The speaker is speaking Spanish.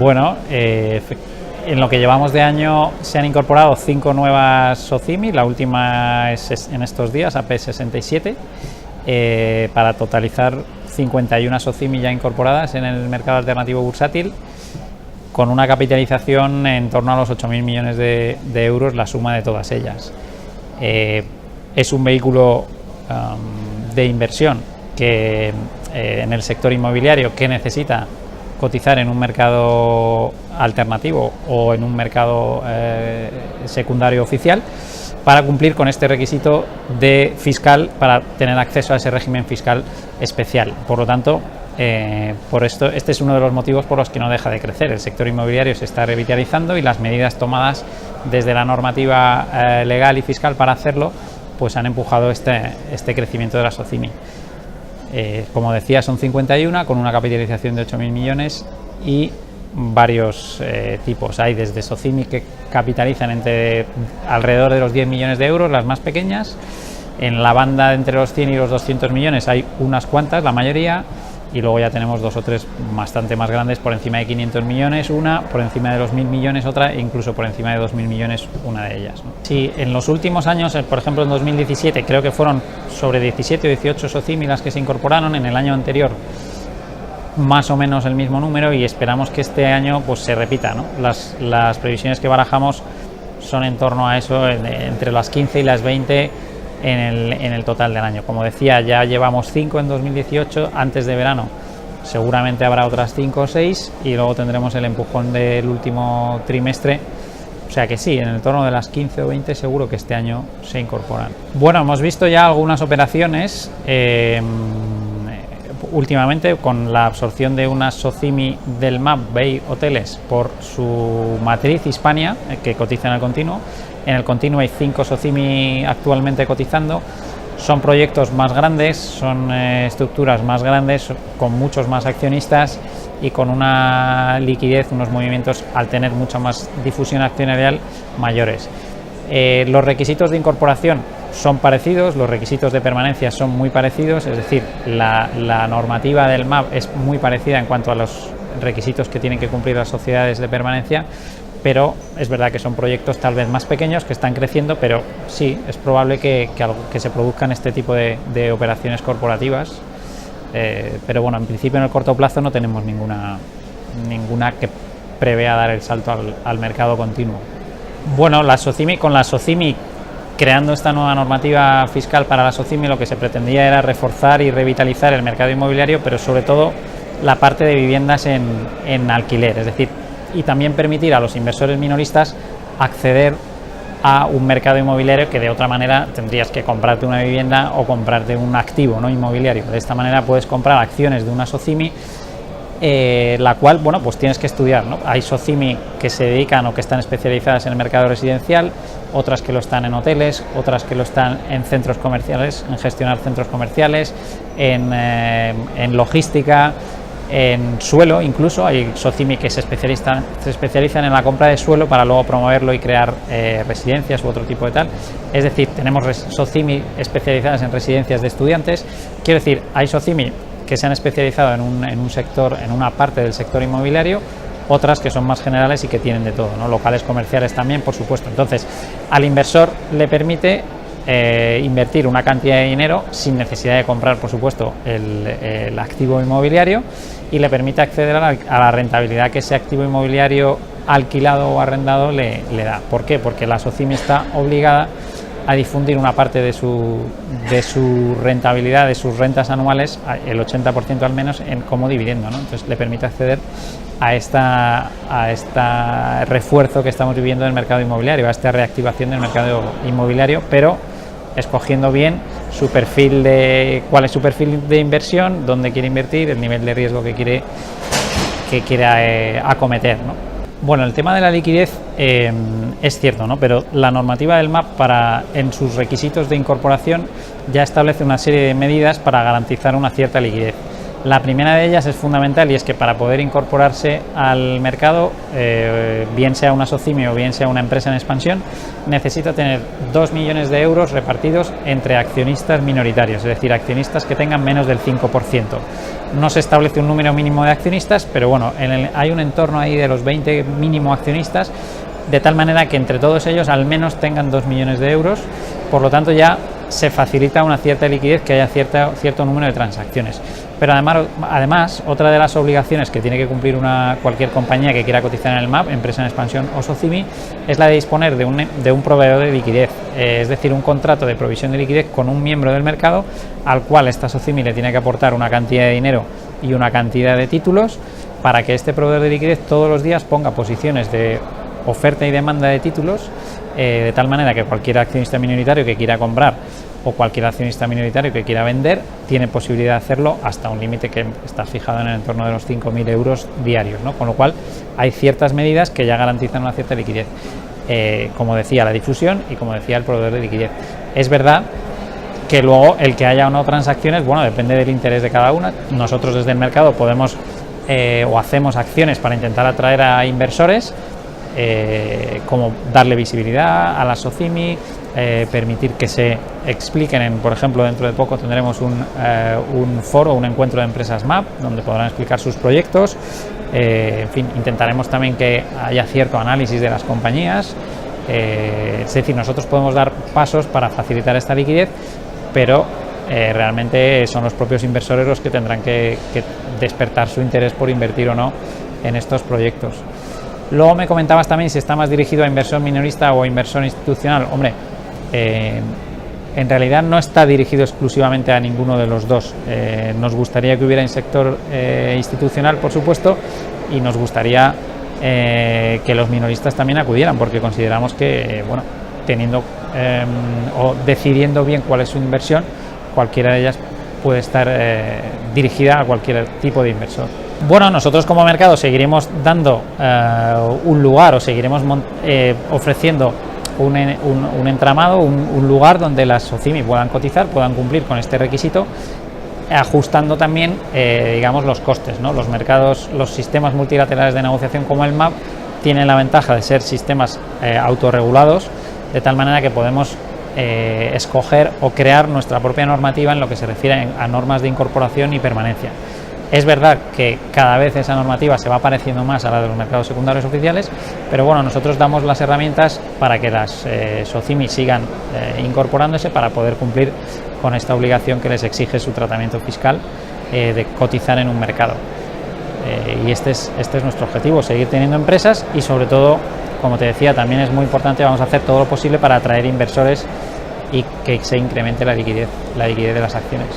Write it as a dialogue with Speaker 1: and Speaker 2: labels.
Speaker 1: Bueno, en lo que llevamos de año se han incorporado 5 nuevas SOCIMI, la última es en estos días, AP67, para totalizar 51 SOCIMI ya incorporadas en el mercado alternativo bursátil, con una capitalización en torno a los 8.000 millones de euros la suma de todas ellas. Es un vehículo de inversión que en el sector inmobiliario que necesita cotizar en un mercado alternativo o en un mercado secundario oficial para cumplir con este requisito de fiscal, para tener acceso a ese régimen fiscal especial. Por lo tanto, por esto, este es uno de los motivos por los que no deja de crecer. El sector inmobiliario se está revitalizando y las medidas tomadas desde la normativa legal y fiscal para hacerlo, pues han empujado este crecimiento de la SOCIMI. Como decía, son 51 con una capitalización de 8.000 millones y varios tipos. Hay desde SOCIMI que capitalizan entre alrededor de los 10 millones de euros, las más pequeñas. En la banda entre los 100 y los 200 millones hay unas cuantas, la mayoría, y luego ya tenemos 2 o 3 bastante más grandes, por encima de 500 millones una, por encima de los 1.000 millones otra, e incluso por encima de 2.000 millones una de ellas, ¿no? Sí, en los últimos años, por ejemplo en 2017, creo que fueron sobre 17 o 18 SOCIMI las que se incorporaron. En el año anterior más o menos el mismo número, y esperamos que este año pues se repita, ¿no? Las previsiones que barajamos son en torno a eso, entre las 15 y las 20 en el total del año. Como decía, ya llevamos 5 en 2018, antes de verano seguramente habrá otras 5 o 6 y luego tendremos el empujón del último trimestre, o sea que sí, en el torno de las 15 o 20 seguro que este año se incorporan. Bueno, hemos visto ya algunas operaciones últimamente con la absorción de una SOCIMI del MAP Bay Hoteles por su matriz Hispania, que cotiza en el continuo. En el continuo hay 5 SOCIMI actualmente cotizando. Son proyectos más grandes, son estructuras más grandes, con muchos más accionistas y con una liquidez, unos movimientos, al tener mucha más difusión accionarial, mayores. Los requisitos de incorporación son parecidos, los requisitos de permanencia son muy parecidos, es decir, la normativa del MAP es muy parecida en cuanto a los requisitos que tienen que cumplir las sociedades de permanencia, pero es verdad que son proyectos tal vez más pequeños que están creciendo, pero sí, es probable que se produzcan este tipo de operaciones corporativas, pero bueno, en principio en el corto plazo no tenemos ninguna que prevea dar el salto al mercado continuo. Bueno, con la SOCIMI, creando esta nueva normativa fiscal para la SOCIMI, lo que se pretendía era reforzar y revitalizar el mercado inmobiliario, pero sobre todo la parte de viviendas en alquiler, es decir, y también permitir a los inversores minoristas acceder a un mercado inmobiliario que de otra manera tendrías que comprarte una vivienda o comprarte un activo no inmobiliario. De esta manera puedes comprar acciones de una SOCIMI, la cual, bueno, pues tienes que estudiar, ¿no? Hay SOCIMI que se dedican o que están especializadas en el mercado residencial, otras que lo están en hoteles, otras que lo están en centros comerciales, en gestionar centros comerciales, en logística, en suelo. Incluso hay SOCIMI que se especializan en la compra de suelo para luego promoverlo y crear residencias u otro tipo de tal. Es decir, tenemos SOCIMI especializadas en residencias de estudiantes. Quiero decir, hay SOCIMI que se han especializado en un sector, en una parte del sector inmobiliario, otras que son más generales y que tienen de todo, ¿no? Locales comerciales también, por supuesto. Entonces, al inversor le permite invertir una cantidad de dinero sin necesidad de comprar, por supuesto, el activo inmobiliario, y le permite acceder a la rentabilidad que ese activo inmobiliario alquilado o arrendado le da. ¿Por qué? Porque la SOCIMI está obligada a difundir una parte de su rentabilidad, de sus rentas anuales, el 80% al menos, como dividendo, ¿no? Entonces le permite acceder a este refuerzo que estamos viviendo en el mercado inmobiliario, a esta reactivación del mercado inmobiliario, pero escogiendo bien su perfil cuál es su perfil de inversión, dónde quiere invertir, el nivel de riesgo que quiere acometer, ¿no? Bueno, el tema de la liquidez es cierto, ¿no? Pero la normativa del MAP, en sus requisitos de incorporación, ya establece una serie de medidas para garantizar una cierta liquidez. La primera de ellas es fundamental y es que para poder incorporarse al mercado, bien sea una SOCIMI o bien sea una empresa en expansión, necesita tener 2 millones de euros repartidos entre accionistas minoritarios, es decir, accionistas que tengan menos del 5%. No se establece un número mínimo de accionistas, pero bueno, hay un entorno ahí de los 20 mínimo accionistas, de tal manera que entre todos ellos al menos tengan 2 millones de euros, por lo tanto ya se facilita una cierta liquidez, que haya cierto número de transacciones. Pero además, otra de las obligaciones que tiene que cumplir cualquier compañía que quiera cotizar en el MAB, empresa en expansión o SOCIMI, es la de disponer de un proveedor de liquidez, es decir, un contrato de provisión de liquidez con un miembro del mercado al cual esta SOCIMI le tiene que aportar una cantidad de dinero y una cantidad de títulos para que este proveedor de liquidez todos los días ponga posiciones de oferta y demanda de títulos, de tal manera que cualquier accionista minoritario que quiera comprar o cualquier accionista minoritario que quiera vender tiene posibilidad de hacerlo hasta un límite que está fijado en el entorno de los 5.000 euros diarios, ¿no? Con lo cual hay ciertas medidas que ya garantizan una cierta liquidez, como decía, la difusión y como decía el proveedor de liquidez. Es verdad que luego el que haya o no transacciones, bueno, depende del interés de cada una. Nosotros desde el mercado podemos o hacemos acciones para intentar atraer a inversores, como darle visibilidad a la SOCIMI, permitir que se expliquen, por ejemplo, dentro de poco tendremos un foro, un encuentro de empresas MAB, donde podrán explicar sus proyectos. En fin, intentaremos también que haya cierto análisis de las compañías. Es decir, nosotros podemos dar pasos para facilitar esta liquidez, pero realmente son los propios inversores los que tendrán que despertar su interés por invertir o no en estos proyectos. Luego me comentabas también si está más dirigido a inversión minorista o a inversión institucional. Hombre, en realidad no está dirigido exclusivamente a ninguno de los dos. Nos gustaría que hubiera un sector institucional, por supuesto, y nos gustaría que los minoristas también acudieran, porque consideramos que, bueno, teniendo o decidiendo bien cuál es su inversión, cualquiera de ellas puede estar dirigida a cualquier tipo de inversor. Bueno, nosotros como mercado seguiremos dando un lugar o seguiremos ofreciendo un entramado, un lugar donde las SOCIMI puedan cotizar, puedan cumplir con este requisito, ajustando también, digamos, los costes, ¿no? Los mercados, los sistemas multilaterales de negociación como el MAB tienen la ventaja de ser sistemas autorregulados, de tal manera que podemos escoger o crear nuestra propia normativa en lo que se refiere a normas de incorporación y permanencia. Es verdad que cada vez esa normativa se va pareciendo más a la de los mercados secundarios oficiales, pero bueno, nosotros damos las herramientas para que las SOCIMI sigan incorporándose para poder cumplir con esta obligación que les exige su tratamiento fiscal de cotizar en un mercado. Y este es nuestro objetivo, seguir teniendo empresas y sobre todo, como te decía, también es muy importante, vamos a hacer todo lo posible para atraer inversores y que se incremente la liquidez de las acciones.